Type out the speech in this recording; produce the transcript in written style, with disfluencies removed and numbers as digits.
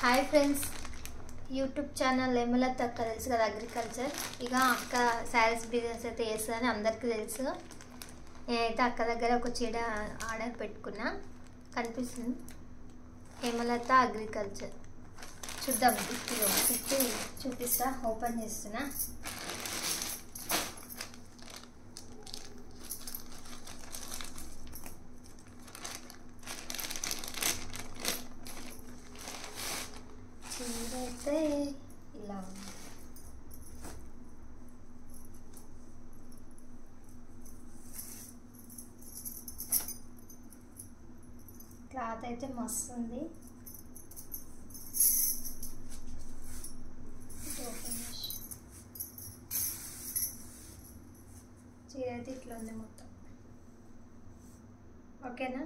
Hi friends, YouTube channel Hemalatha అక్క తెలుసు కదా, అగ్రికల్చర్. ఇక అక్క శారీస్ బిజినెస్ అయితే చేస్తుందని అందరికీ తెలుసు. నేనైతే అక్క దగ్గర ఒక చీర ఆర్డర్ పెట్టుకున్నా, కనిపిస్తుంది హేమలత అగ్రికల్చర్. చూద్దాం, ఇప్పి చూపిస్తా. ఓపెన్ చేస్తున్నా. చీర అయితే ఇలా ఉంది. క్లాత్ అయితే మస్తు ఉంది. చీర అయితే ఇట్లా ఉంది మొత్తం. ఓకేనా?